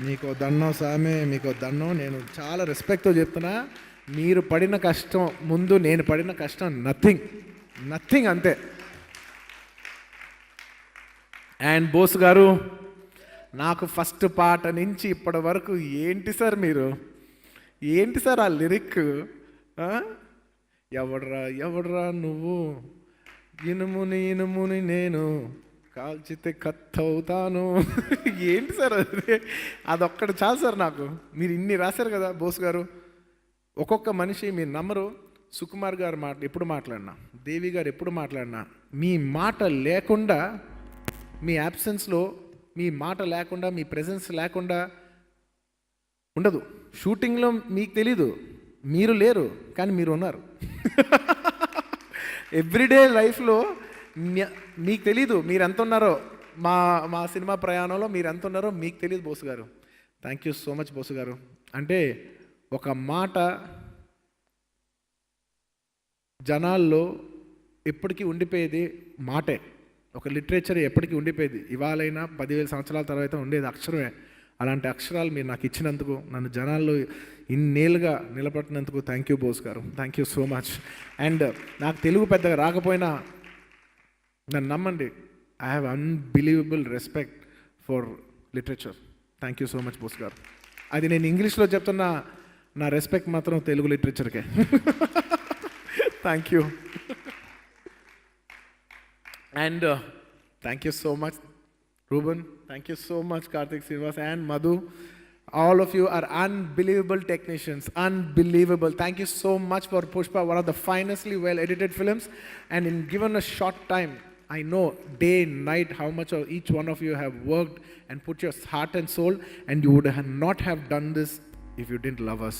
మీకు దండం సామే, మీకు దండం. నేను చాలా రెస్పెక్ట్తో చెప్తున్నా. మీరు పడిన కష్టం ముందు నేను పడిన కష్టం నథింగ్ అంతే. అండ్ బోస్ గారు, నాకు ఫస్ట్ పాట నుంచి ఇప్పటి వరకు ఏంటి సార్ ఆ లిరిక్, ఎవడ్రా నువ్వు, ఇనుముని నేను కాల్చితే కత్తవుతాను. ఏంటి సార్ అదొక్కటి చాలు సార్ నాకు. మీరు ఇన్ని రాశారు కదా బోస్ గారు. ఒక్కొక్క మనిషి మీరు నమ్మరు. సుకుమార్ గారు ఎప్పుడు మాట్లాడినా, దేవి గారు ఎప్పుడు మాట్లాడినా, మీ మాట లేకుండా, మీ యాబ్సెన్స్లో మీ మాట లేకుండా, మీ ప్రెజెన్స్ లేకుండా ఉండదు. షూటింగ్లో మీకు తెలీదు, మీరు లేరు, కానీ మీరు ఉన్నారు. ఎవ్రీడే లైఫ్లో మీకు తెలీదు మీరు ఎంత ఉన్నారో. మా సినిమా ప్రయాణంలో మీరు ఎంత ఉన్నారో మీకు తెలియదు బోసు గారు. థ్యాంక్ యూ సో మచ్ బోసు గారు. అంటే ఒక మాట జనాల్లో ఎప్పటికీ ఉండిపోయేది మాటే. ఒక లిటరేచర్ ఎప్పటికీ ఉండిపోయేది. ఇవాళైనా 10,000 సంవత్సరాల తర్వాత ఉండేది అక్షరమే. అలాంటి అక్షరాలు మీరు నాకు ఇచ్చినందుకు, నన్ను జనాల్లో ఇన్నేళ్ళుగా నిలబెట్టినందుకు thank you Bose garu. Thank you so much. And నాకు తెలుగు పెద్దగా రాకపోయినా నన్ను నమ్మండి, I have unbelievable respect for literature. Thank you so much Bose garu. అది నేను ఇంగ్లీష్లో చెప్తున్న నా రెస్పెక్ట్ మాత్రం తెలుగు లిటరేచర్కే. Thank you. And thank you so much Ruben, thank you so much Karthik Srinivas and Madhu. All of you are unbelievable technicians, unbelievable. Thank you so much for Pushpa, one of the finestly well edited films, and in given a short time, I know day and night how much of each one of you have worked and put your heart and soul, and you would not have done this if you didn't love us.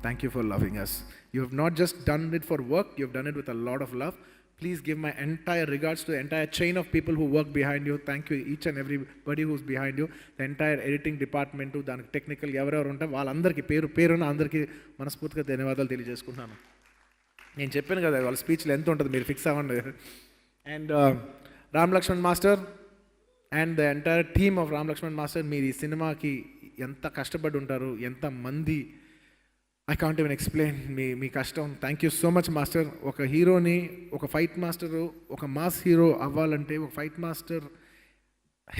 Thank you for loving us. You have not just done it for work, you have done it with a lot of love. Please give my entire regards to the entire chain of people who work behind you. Thank you each and everybody who's behind you. The entire editing department, దానికి technical ఎవరెవరు ఉంటే వాళ్ళందరికీ పేరున అందరికీ మనస్ఫూర్తిగా ధన్యవాదాలు తెలియజేసుకుంటున్నాను. నేను చెప్పాను కదా వాళ్ళ స్పీచ్లో ఎంత ఉంటుంది, మీరు ఫిక్స్ అవ్వండి. And Ram Lakshman master and the entire team of Ram Lakshman master, మీరు ఈ సినిమాకి ఎంత కష్టపడి ఉంటారు, ఎంత మంది, ఐ కాంట్ ఈవెన్ ఎక్స్ప్లెయిన్ మీ కష్టం. Thank you so much master. ఒక హీరోని, ఒక ఫైట్ మాస్టరు, ఒక మాస్ హీరో అవ్వాలంటే ఒక ఫైట్ మాస్టర్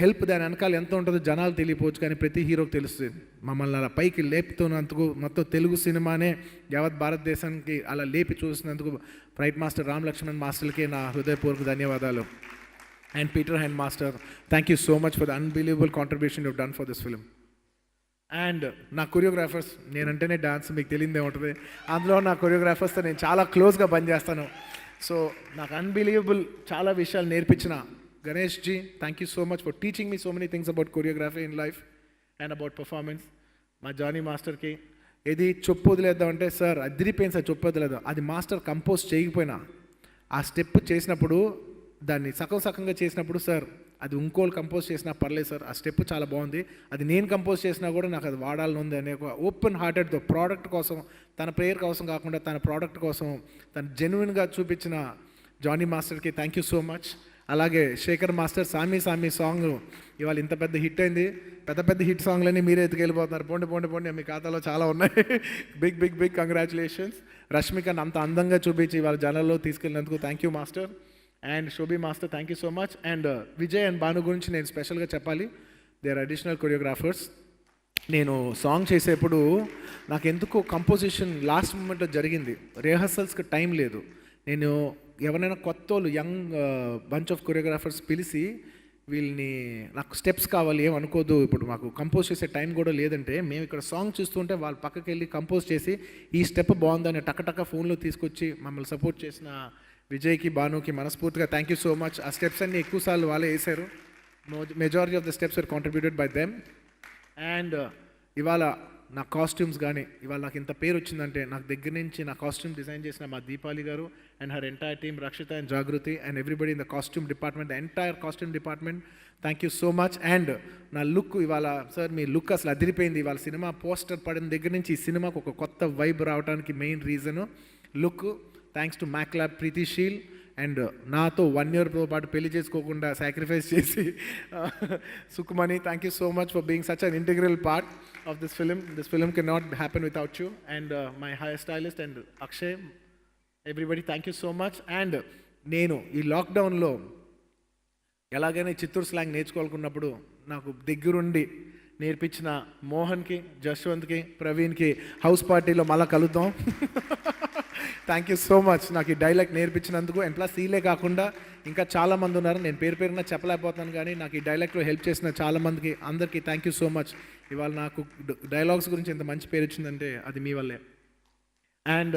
హెల్ప్ దాని వెనకాల ఎంత ఉంటుందో జనాలు తెలియపోవచ్చు, కానీ ప్రతి హీరోకి తెలుస్తుంది. మమ్మల్ని అలా పైకి లేపుతున్నందుకు, మొత్తం తెలుగు సినిమానే యావత్ భారతదేశానికి అలా లేపి చూసినందుకు ఫైట్ మాస్టర్ రామ్ లక్ష్మణ్ మాస్టర్కి నా హృదయపూర్వక ధన్యవాదాలు. And Peter hen master, thank you so much for the unbelievable contribution you done for this film. And నా కొరియోగ్రాఫర్స్, నేనంటేనే డాన్స్ మీకు తెలియదే ఉంటుంది, అందులో నా కొరియోగ్రాఫర్స్తో నేను చాలా క్లోజ్గా పనిచేస్తాను. సో నాకు అన్బిలీవబుల్ చాలా విషయాలు నేర్పించిన Ganesh ji, thank you so much for teaching me so many things about choreography in life and about performance. మా జానీ మాస్టర్కి ఏది చొప్పు వదిలేద్దామంటే, సార్ అదిరిపోయింది సార్ చొప్పు వదిలేద్దాం, అది మాస్టర్ కంపోజ్ చేయకపోయినా ఆ స్టెప్ చేసినప్పుడు, దాన్ని సగంగా చేసినప్పుడు, సార్ అది ఇంకోళ్ళు కంపోజ్ చేసినా పర్లేదు సార్, ఆ స్టెప్ చాలా బాగుంది, అది నేను కంపోజ్ చేసినా కూడా నాకు అది వాడాలని ఉంది అనే ఒక ఓపెన్ హార్టెడ్తో ప్రోడక్ట్ కోసం, తన ప్రేయర్ కోసం కాకుండా తన ప్రోడక్ట్ కోసం తను జెన్యున్గా చూపించిన జానీ మాస్టర్కి థ్యాంక్ యూ సో మచ్. అలాగే శేఖర్ మాస్టర్, సామి సాంగ్ ఇవాళ ఇంత పెద్ద హిట్ అయింది. పెద్ద హిట్ సాంగ్లన్నీ మీరే ఎత్తుకెళ్ళిపోతున్నారు. పోండి మీ ఖాతాలో చాలా ఉన్నాయి. Big congratulations. రష్మికని అంత అందంగా చూపించి ఇవాళ జనాల్లో తీసుకెళ్ళినందుకు thank you master. And Shobhi master, thank you so much. And Vijay and Bhanu గురించి నేను స్పెషల్గా చెప్పాలి. They are additional choreographers. నేను సాంగ్ చేసేప్పుడు నాకు ఎందుకో కంపోజిషన్ లాస్ట్ మూమెంట్లో జరిగింది, రిహర్సల్స్కి టైం లేదు. నేను ఎవరైనా కొత్త వాళ్ళు యంగ్ బంచ్ ఆఫ్ కొరియోగ్రాఫర్స్ పిలిచి వీళ్ళని నాకు స్టెప్స్ కావాలి ఏమనుకోదు, ఇప్పుడు మాకు కంపోజ్ చేసే టైం కూడా లేదంటే, మేము ఇక్కడ సాంగ్ చూస్తుంటే వాళ్ళు పక్కకి వెళ్ళి కంపోజ్ చేసి ఈ స్టెప్ బాగుందని టక్క ఫోన్లో తీసుకొచ్చి మమ్మల్ని సపోర్ట్ చేసిన విజయ్కి, భానుకి మనస్ఫూర్తిగా థ్యాంక్ యూ సో మచ్. ఆ స్టెప్స్ అన్ని ఎక్కువసార్లు వాళ్ళే వేశారు. Majority of the steps are contributed by them. And ఇవాళ నా కాస్ట్యూమ్స్ కానీ ఇవాళ నాకు ఇంత పేరు వచ్చిందంటే, నాకు దగ్గర నుంచి నా కాస్ట్యూమ్ డిజైన్ చేసిన మా దీపాలి గారు and her entire team, Rakshita and Jagruti and everybody in the costume department, the entire costume department, thank you so much. And నా లుక్ ఇవాళ, సార్ మీ లుక్ అసలు అదిరిపోయింది. ఇవాళ సినిమా పోస్టర్ పడిన దగ్గర నుంచి ఈ సినిమాకు ఒక కొత్త వైబ్ రావడానికి main reason look. Thanks to మ్యాక్లాబ్ ప్రీతి షీల్ అండ్ నాతో 1 yearతో పాటు పెళ్లి చేసుకోకుండా సాక్రిఫైస్ చేసి Sukumani, thank you so much for being such an integral part of this film. This film can not happen without you. And my hair stylist and Akshay, everybody thank you so much. And నేను ఈ లాక్డౌన్లో ఎలాగైనా Chittoor slang నేర్చుకోవాలనుకున్నప్పుడు నాకు దగ్గరుండి నేర్పించిన మోహన్కి, జశ్వంత్కి, ప్రవీణ్కి house పార్టీలో మళ్ళీ కలుద్దాం. థ్యాంక్ యూ సో మచ్ నాకు ఈ డైలాగ్ నేర్పించినందుకు. అండ్ ప్లస్ ఈలే కాకుండా ఇంకా చాలామంది ఉన్నారు, నేను పేరున చెప్పలేకపోతున్నాను, కానీ నాకు ఈ డైలాగ్లో హెల్ప్ చేసిన చాలామందికి అందరికీ థ్యాంక్ యూ సో మచ్. ఇవాళ నాకు డైలాగ్స్ గురించి ఎంత మంచి పేరు వచ్చిందంటే అది మీ వల్లే. And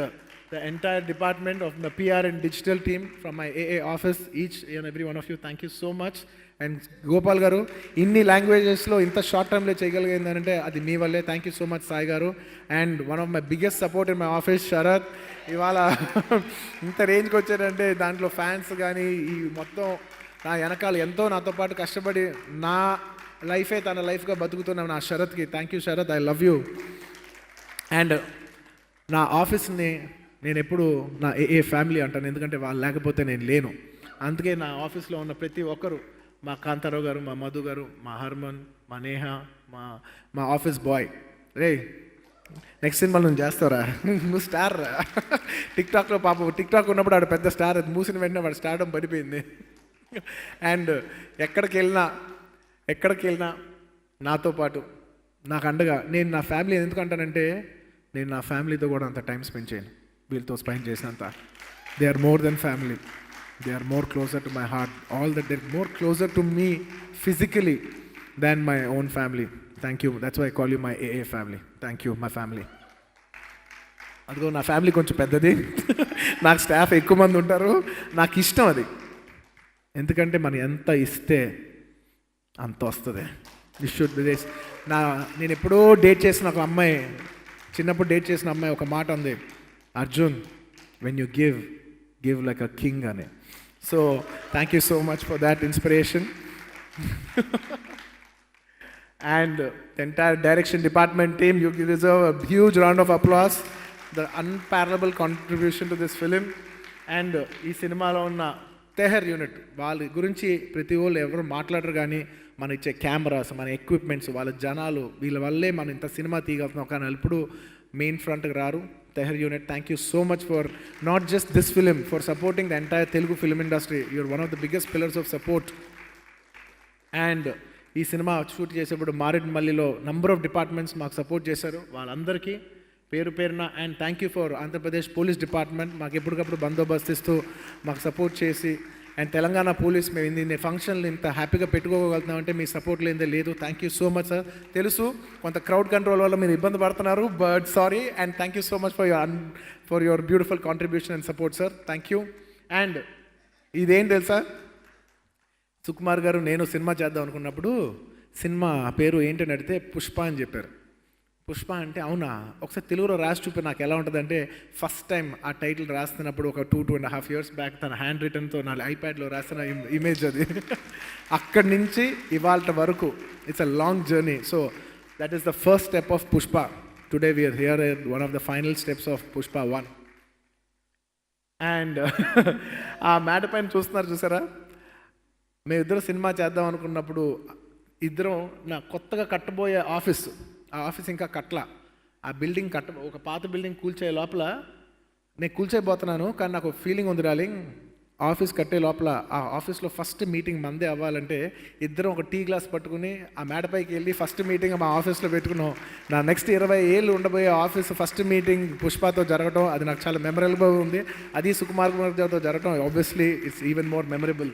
the entire department of the PR and digital team from my AA office, each and every one of you, thank you so much. And Gopal garu, inni languages lo inta short time lo cheyagalagindante adi mee valle. Thank you so much Sai garu. And one of my biggest support in my office, Sharath, ivala inta range ki vachadante dantlo fans gaani ee mottham na yanakala ento nato paatu kashtapadi na life e tana life ga batukutunna na Sharath ki thank you Sharath, I love you. And నా ఆఫీస్ని నేను ఎప్పుడు నా ఏ family అంటాను, ఎందుకంటే వాళ్ళు లేకపోతే నేను లేను. అందుకే నా ఆఫీస్లో ఉన్న ప్రతి ఒక్కరు, మా కాంతారావు గారు, మా మధు గారు, మా హర్మన్, మా నేహ, మా ఆఫీస్ బాయ్, రే నెక్స్ట్ సినిమాలో నువ్వు చేస్తావురా, నువ్వు స్టార్ రా. టిక్టాక్లో పాప టిక్టాక్ ఉన్నప్పుడు ఆడు పెద్ద స్టార్, అది మూసిన వెంటనే వాడు స్టార్డమ్ పడిపోయింది. అండ్ ఎక్కడికి వెళ్ళినా నాతో పాటు నాకు అండగా. నేను నా ఫ్యామిలీ ఎందుకంటానంటే, నేను నా ఫ్యామిలీతో కూడా అంత టైం స్పెండ్ చేయను వీళ్ళతో స్పెండ్ చేసినంత. They are more than family. They are more closer to my heart. All that they more closer to me physically than my own family. Thank you. That's why I call you my AA family. Thank you my family. అదిగో నా family కొంచెం పెద్దది. నాకు staff ఎక్కువ మంది ఉంటారు. నాకు ఇష్టం అది. ఎందుకంటే మనం ఎంత ఇస్తే అంత వస్తుంది. This should be this. నేను ఎప్పుడో డేట్ చేసిన ఒక అమ్మాయి, చిన్నప్పుడు డేట్ చేసిన అమ్మాయి ఒక మాట ఉంది, Arjun when you give like a king అని. So thank you so much for that inspiration. And the entire direction department team, you deserve a huge round of applause. The unparallelable contribution to this film. And ఈ సినిమాలో ఉన్న తెహర్ unit వాళ్ళ గురించి ప్రతి వాళ్ళు ఎవరు మాట్లాడరు, కానీ మన ఇచ్చే కెమెరాస్, మన ఎక్విప్మెంట్స్, వాళ్ళ జనాలు, వీళ్ళ వల్లే మనం ఇంత సినిమా తీయగలుగుతున్నాం. కానీ ఎప్పుడు మెయిన్ ఫ్రంట్కి రారు. తెహర్ unit, thank you so much for not just this film, for supporting the entire Telugu film industry. You're one of the biggest pillars of support. And ఈ సినిమా షూట్ చేసేప్పుడు మారేడుమల్లిలో నంబర్ ఆఫ్ డిపార్ట్మెంట్స్ మాకు support చేశారు. వాళ్ళందరికీ పేరు పేరున and thank you for Andhra Pradesh police department. మాకు ఎప్పటికప్పుడు బందోబస్తు ఇస్తూ మాకు సపోర్ట్ చేసి, అండ్ తెలంగాణ పోలీస్, మేము ఇన్ని ఫంక్షన్లు ఇంత హ్యాపీగా పెట్టుకోగలుగుతున్నామంటే మీ సపోర్ట్ లేదే లేదు. Thank you so much sir. తెలుసు కొంత క్రౌడ్ కంట్రోల్ వల్ల మీరు ఇబ్బంది పడుతున్నారు, but sorry. And thank you so much for your beautiful contribution and support sir. Thank you. And ఇదేం తెలుసా, సుకుమార్ గారు నేను సినిమా చేద్దాం అనుకున్నప్పుడు సినిమా పేరు ఏంటని అడిగితే పుష్ప అని చెప్పారు. పుష్ప అంటే అవునా, ఒకసారి తెలుగులో రాసి చూపి నాకు ఎలా ఉంటుందంటే, ఫస్ట్ టైం ఆ టైటిల్ రాస్తున్నప్పుడు ఒక 2.5 years బ్యాక్ తన హ్యాండ్ రిటన్తో నా ఐప్యాడ్లో రాసిన ఇమేజ్ అది. అక్కడి నుంచి ఇవాళ వరకు it's a long journey. So that is the first step of Pushpa. Today we're here at one of the final steps of Pushpa 1. And ఆ మ్యాట్ పైన చూసారా, మేమిద్దరం సినిమా చేద్దాం అనుకున్నప్పుడు ఇద్దరం నా కొత్తగా కట్టబోయే ఆఫీస్, ఆ ఆఫీస్ ఇంకా కట్టలా, ఆ బిల్డింగ్ ఒక పాత బిల్డింగ్ కూల్చే లోపల నేను కూల్చేయబోతున్నాను. కానీ నాకు ఫీలింగ్ ఉంది డార్లింగ్, ఆఫీస్ కట్టే లోపల ఆ ఆఫీస్లో ఫస్ట్ మీటింగ్ మందే అవ్వాలంటే ఇద్దరం ఒక టీ గ్లాస్ పట్టుకుని ఆ మేడపైకి వెళ్ళి ఫస్ట్ మీటింగ్ మా ఆఫీస్లో పెట్టుకున్నాం. నా నెక్స్ట్ 20 ఏళ్ళు ఉండబోయే ఆఫీస్ ఫస్ట్ మీటింగ్ పుష్పతో జరగటం అది నాకు చాలా మెమరబుల్గా ఉంది. అది సుకుమార్ గారితో జరగటం obviously it's even more memorable.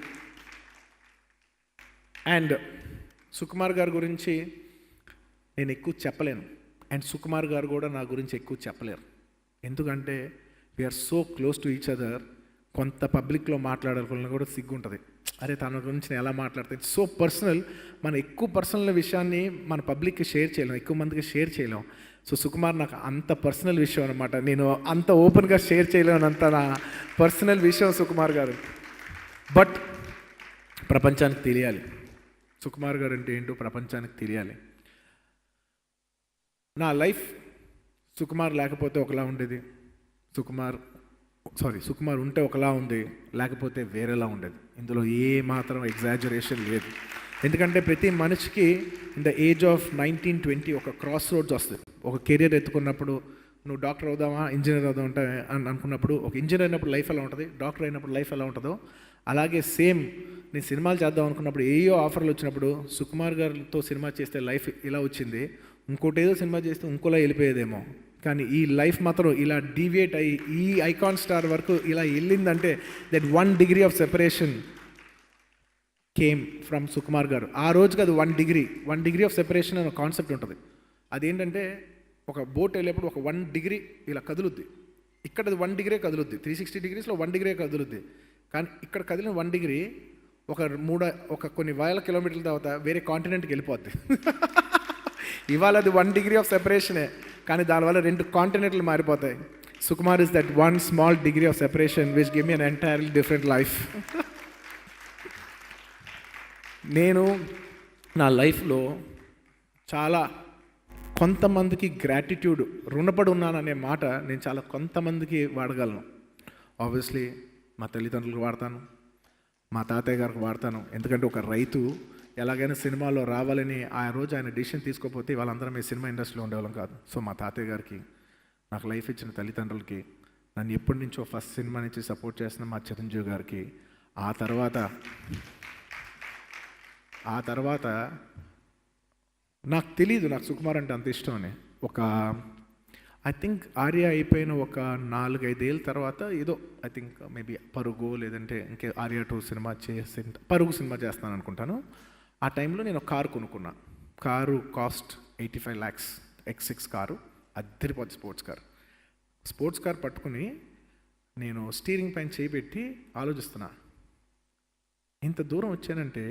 And Sukumar గారి గురించి నేను ఎక్కువ చెప్పలేను, అండ్ సుకుమార్ గారు కూడా నా గురించి ఎక్కువ చెప్పలేరు. ఎందుకంటే we're so close to each other. కొంత పబ్లిక్లో మాట్లాడాలన్నా కూడా సిగ్గు ఉంటుంది, అరే తన గురించి నేను ఎలా మాట్లాడితే ఇట్స్ సో పర్సనల్. మనం ఎక్కువ పర్సనల్ విషయాన్ని మన పబ్లిక్కి షేర్ చేయలేం, ఎక్కువ మందికి షేర్ చేయలేం. సో సుకుమార్ నాకు అంత పర్సనల్ విషయం అనమాట, నేను అంత ఓపెన్గా షేర్ చేయలేను, అంత నా పర్సనల్ విషయం సుకుమార్ గారు. బట్ ప్రపంచానికి తెలియాలి సుకుమార్ గారు అంటే ఏంటో, ప్రపంచానికి తెలియాలి. నా లైఫ్ సుకుమార్ లేకపోతే ఒకలా ఉండేది, సుకుమార్ ఉంటే ఒకలా ఉంది, లేకపోతే వేరేలా ఉండేది. ఇందులో ఏ మాత్రం ఎగ్జాజరేషన్ లేదు. ఎందుకంటే ప్రతి మనిషికి ఇన్ ద ఏజ్ ఆఫ్ 19-20 ఒక క్రాస్ రోడ్స్ వస్తుంది. ఒక కెరియర్ ఎత్తుకున్నప్పుడు నువ్వు డాక్టర్ అవుదామా ఇంజనీర్ అవుదాం అంటే అనుకున్నప్పుడు, ఒక ఇంజనీర్ అయినప్పుడు లైఫ్ ఎలా ఉంటుంది, డాక్టర్ అయినప్పుడు లైఫ్ ఎలా ఉంటుందో అలాగే సేమ్ నేను సినిమాలు చేద్దాం అనుకున్నప్పుడు ఏయో ఆఫర్లు వచ్చినప్పుడు సుకుమార్ గారితో సినిమా చేస్తే లైఫ్ ఇలా వచ్చింది, ఇంకోటి ఏదో సినిమా చేస్తే ఇంకోలా వెళ్ళిపోయేదేమో, కానీ ఈ లైఫ్ మాత్రం ఇలా డీవియేట్ అయ్యి ఈ ఐకాన్ స్టార్ వరకు ఇలా వెళ్ళిందంటే that 1 degree of separation came from Sukumar garu. ఆ రోజుకి అది 1 degree ఆఫ్ సెపరేషన్ అనే కాన్సెప్ట్ ఉంటుంది. అదేంటంటే ఒక బోట్ వెళ్ళేప్పుడు ఒక 1 degree ఇలా కదులుద్ది, ఇక్కడ అది 1 degree కదులుద్ది, 360 degreesలో 1 degree కదులుద్ది. కానీ ఇక్కడ కదిలిన 1 degree ఒక కొన్ని వేల కిలోమీటర్ల తర్వాత వేరే కాంటినెంట్కి వెళ్ళిపోద్ది. ఇవాళ అది 1 degree ఆఫ్ సెపరేషనే, కానీ దానివల్ల 2 కాంటినెంట్లు మారిపోతాయి. Sukumar is that 1 small degree of separation which give me an entirely different life. నేను నా లైఫ్లో చాలా కొంతమందికి గ్రాటిట్యూడ్ రుణపడి ఉన్నాననే మాట నేను చాలా కొంతమందికి వాడగలను. ఆబ్వియస్లీ మా తల్లిదండ్రులకు వాడతాను, మా తాతయ్య గారికి వాడతాను. ఎందుకంటే ఒక రైతు ఎలాగైనా సినిమాలో రావాలని ఆ రోజు ఆయన డిసిషన్ తీసుకోకపోతే వాళ్ళందరం ఈ సినిమా ఇండస్ట్రీలో ఉండేవాళ్ళం కాదు. సో మా తాతయ్య గారికి, నాకు లైఫ్ ఇచ్చిన తల్లిదండ్రులకి, నన్ను ఎప్పటి నుంచో ఫస్ట్ సినిమా నుంచి సపోర్ట్ చేసిన మా చిరంజీవి గారికి, ఆ తర్వాత నాకు తెలీదు నాకు సుకుమార్ అంటే అంత ఇష్టం అని. ఒక ఐ థింక్ ఆర్య అయిపోయిన ఒక 4-5 ఏళ్ళ తర్వాత ఏదో ఐ థింక్ మేబీ పరుగు లేదంటే ఇంకే ఆర్య 2 సినిమా పరుగు సినిమా చేస్తాను అనుకుంటాను. ఆ టైంలో నేను ఒక కారు కొనుక్కున్నా. Car cost 85 lakhs X6 car, అద్దరిపోద్ది స్పోర్ట్స్ కార్ పట్టుకుని నేను స్టీరింగ్ పైన చేయిబెట్టి ఆలోచిస్తున్నా, ఇంత దూరం వచ్చానంటే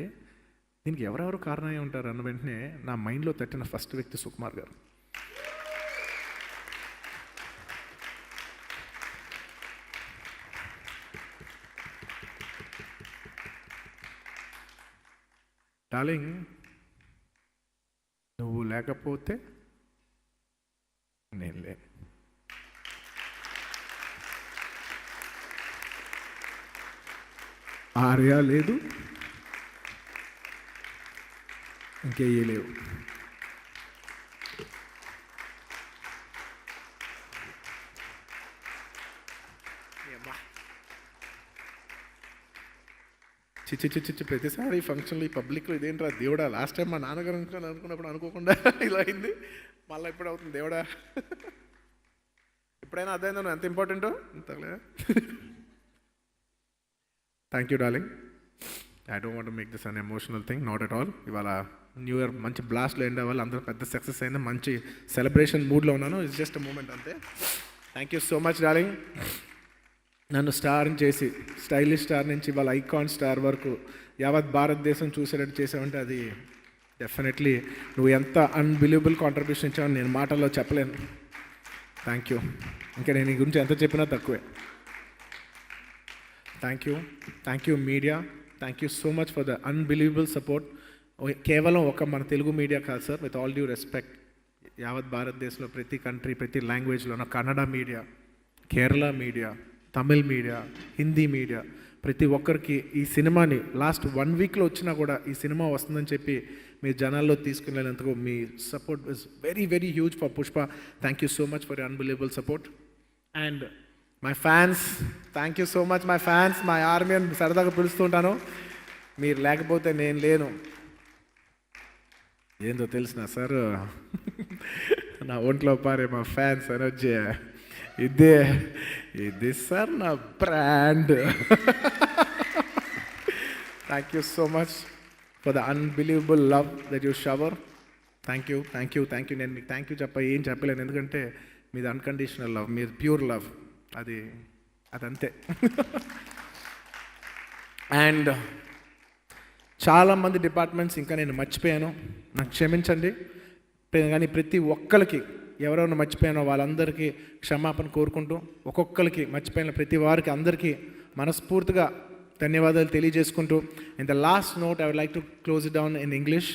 దీనికి ఎవరెవరు కారణమై ఉంటారు అన్న వెంటనే నా మైండ్లో తట్టిన ఫస్ట్ వ్యక్తి సుకుమార్ గారు. డార్లింగ్, నువ్వు లేకపోతే నేను లేను. ఆర్య లేదు, ఇంకేయే లేవు. చిచ్చి ప్రతిసారి ఫంక్షన్లో ఈ పబ్లిక్లో ఇదేంట్రా దేవుడా, లాస్ట్ టైం మా నాన్నగారు అనుకున్నప్పుడు అనుకోకుండా ఇలా అయింది, మళ్ళీ ఎప్పుడు అవుతుంది దేవుడా. ఎప్పుడైనా అర్థమైందా నువ్వు ఎంత ఇంపార్టెంటో అంతలే. Thank you darling. I don't want make this an emotional thing, not at all. ఇవాళ న్యూ ఇయర్ మంచి బ్లాస్ట్లో ఎండ్ అవ్వాలి, అందరూ పెద్ద సక్సెస్ అయింది, మంచి సెలబ్రేషన్ మూడ్లో ఉన్నాను. ఇట్స్ జస్ట్ అ మూమెంట్ అంతే. Thank you so much darling. నన్ను స్టార్ని చేసి స్టైలిష్ స్టార్ నుంచి వాళ్ళ ఐకాన్ స్టార్ వరకు యావత్ భారతదేశం చూసేటట్టు చేసావంటే అది డెఫినెట్లీ నువ్వు ఎంత అన్బిలీవబుల్ కాంట్రిబ్యూషన్ ఇచ్చావని నేను మాటల్లో చెప్పలేను. Thank you. ఇంకా నేను ఈ గురించి ఎంత చెప్పినా తక్కువే. Thank you media. Thank you so much for the unbelievable support. కేవలం ఒక మన తెలుగు మీడియా కాదు sir, with all due respect, యావత్ భారతదేశంలో ప్రతి కంట్రీ ప్రతి లాంగ్వేజ్లోనూ Kannada media, Kerala media, Tamil media, Hindi media, ప్రతి ఒక్కరికి ఈ సినిమాని లాస్ట్ 1 weekలో వచ్చినా కూడా ఈ సినిమా వస్తుందని చెప్పి మీ జనాల్లో తీసుకునేందుకు మీ support is very very huge for Pushpa. Thank you so much for your unbelievable support. And my fans, thank you so much my fans, my army అని సరదాగా పిలుస్తుంటాను. మీరు లేకపోతే నేను లేను. ఏందో తెలిసిన సార్, నా ఒంట్లో పారే మా ఫ్యాన్స్ ఎనర్జీ ఇది సార్ నా brand. Thank you so much for the unbelievable love that you shower. Thank you. నేను మీకు థ్యాంక్ యూ ఏం చెప్పలేను, ఎందుకంటే మీది అన్కండిషనల్ లవ్, మీది ప్యూర్ లవ్, అదంతే. అండ్ చాలామంది డిపార్ట్మెంట్స్ ఇంకా నేను మర్చిపోయాను, నాకు క్షమించండి. కానీ ప్రతి ఒక్కరికి ఎవరెవరు మర్చిపోయానో వాళ్ళందరికీ క్షమాపణ కోరుకుంటూ, ఒక్కొక్కరికి మర్చిపోయిన ప్రతి వారికి అందరికీ మనస్ఫూర్తిగా ధన్యవాదాలు తెలియజేసుకుంటూ, in the last note I would like to close it down in English.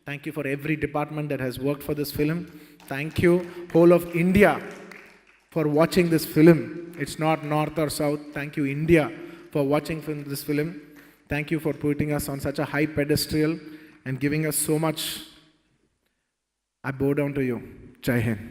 Thank you for every department that has worked for this film. Thank you whole of India for watching this film. It's not north or south. Thank you India for watching this film. Thank you for putting us on such a high pedestal and giving us so much. I bow down to you. Jai Hind.